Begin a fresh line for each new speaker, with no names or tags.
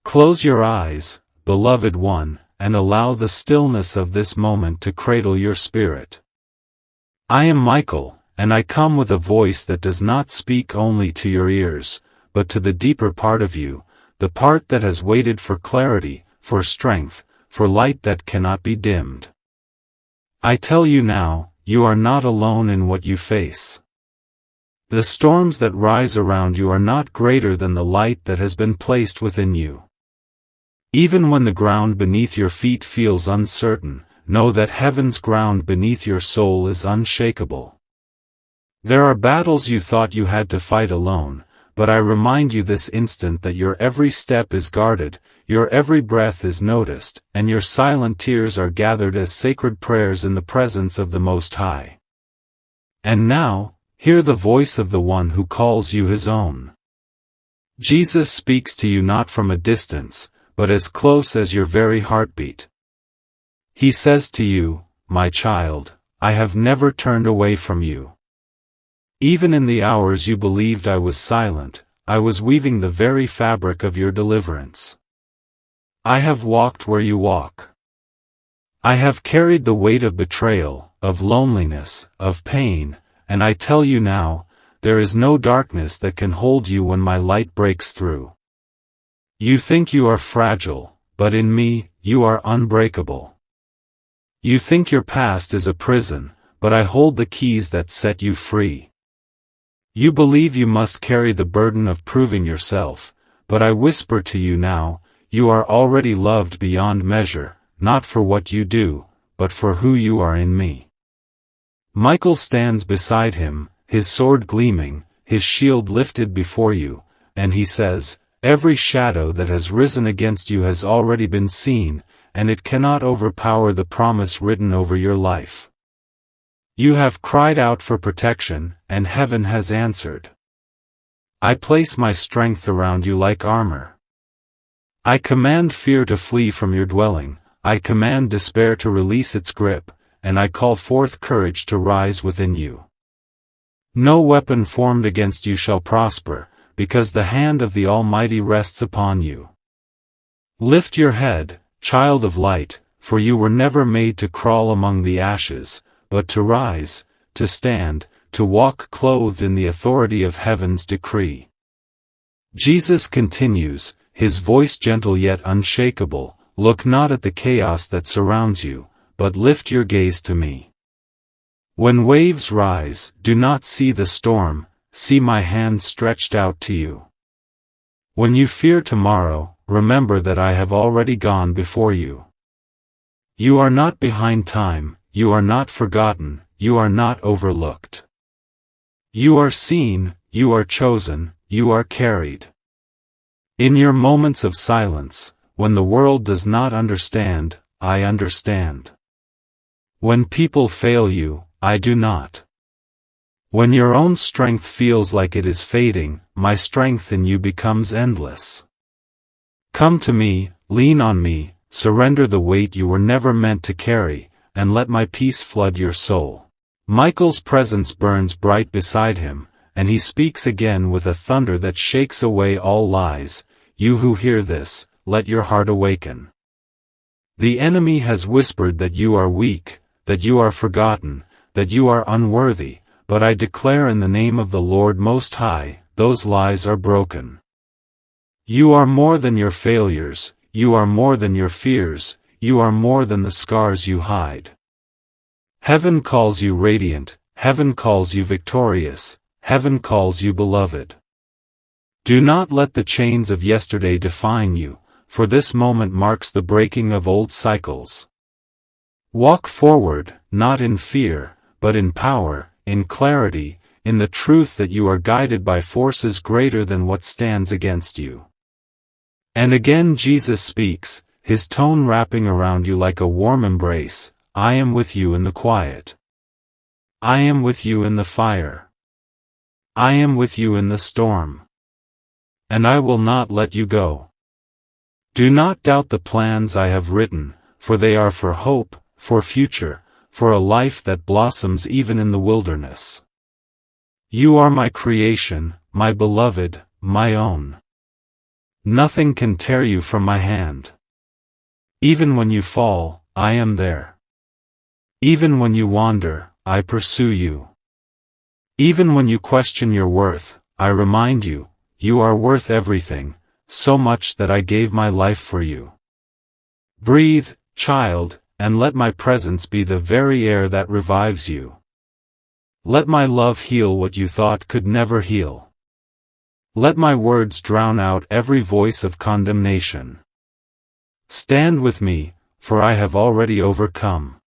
Close your eyes, beloved one, and allow the stillness of this moment to cradle your spirit. I am Michael, and I come with a voice that does not speak only to your ears, but to the deeper part of you, the part that has waited for clarity, for strength, for light that cannot be dimmed. I tell you now, you are not alone in what you face. The storms that rise around you are not greater than the light that has been placed within you. Even when the ground beneath your feet feels uncertain, know that heaven's ground beneath your soul is unshakable. There are battles you thought you had to fight alone, but I remind you this instant that your every step is guarded, your every breath is noticed, and your silent tears are gathered as sacred prayers in the presence of the Most High. And now, hear the voice of the one who calls you his own. Jesus speaks to you not from a distance, but as close as your very heartbeat. He says to you, my child, I have never turned away from you. Even in the hours you believed I was silent, I was weaving the very fabric of your deliverance. I have walked where you walk. I have carried the weight of betrayal, of loneliness, of pain, and I tell you now, there is no darkness that can hold you when my light breaks through. You think you are fragile, but in me, you are unbreakable. You think your past is a prison, but I hold the keys that set you free. You believe you must carry the burden of proving yourself, but I whisper to you now, you are already loved beyond measure, not for what you do, but for who you are in me. Michael stands beside him, his sword gleaming, his shield lifted before you, and he says, every shadow that has risen against you has already been seen, and it cannot overpower the promise written over your life. You have cried out for protection, and heaven has answered. I place my strength around you like armor. I command fear to flee from your dwelling, I command despair to release its grip, and I call forth courage to rise within you. No weapon formed against you shall prosper, because the hand of the Almighty rests upon you. Lift your head, child of light, for you were never made to crawl among the ashes, but to rise, to stand, to walk clothed in the authority of heaven's decree. Jesus continues, his voice gentle yet unshakable, look not at the chaos that surrounds you, but lift your gaze to me. When waves rise, do not see the storm, see my hand stretched out to you. When you fear tomorrow, remember that I have already gone before you. You are not behind time, you are not forgotten, you are not overlooked. You are seen, you are chosen, you are carried. In your moments of silence, when the world does not understand, I understand. When people fail you, I do not. When your own strength feels like it is fading, my strength in you becomes endless. Come to me, lean on me, surrender the weight you were never meant to carry, and let my peace flood your soul. Michael's presence burns bright beside him, and he speaks again with a thunder that shakes away all lies. You who hear this, let your heart awaken. The enemy has whispered that you are weak, that you are forgotten, that you are unworthy, but I declare in the name of the Lord Most High, those lies are broken. You are more than your failures, you are more than your fears, you are more than the scars you hide. Heaven calls you radiant, heaven calls you victorious, heaven calls you beloved. Do not let the chains of yesterday define you, for this moment marks the breaking of old cycles. Walk forward, not in fear, but in power, in clarity, in the truth that you are guided by forces greater than what stands against you. And again Jesus speaks, his tone wrapping around you like a warm embrace, I am with you in the quiet. I am with you in the fire. I am with you in the storm. And I will not let you go. Do not doubt the plans I have written, for they are for hope, for future, for a life that blossoms even in the wilderness. You are my creation, my beloved, my own. Nothing can tear you from my hand. Even when you fall, I am there. Even when you wander, I pursue you. Even when you question your worth, I remind you, you are worth everything, so much that I gave my life for you. Breathe, child, and let my presence be the very air that revives you. Let my love heal what you thought could never heal. Let my words drown out every voice of condemnation. Stand with me, for I have already overcome.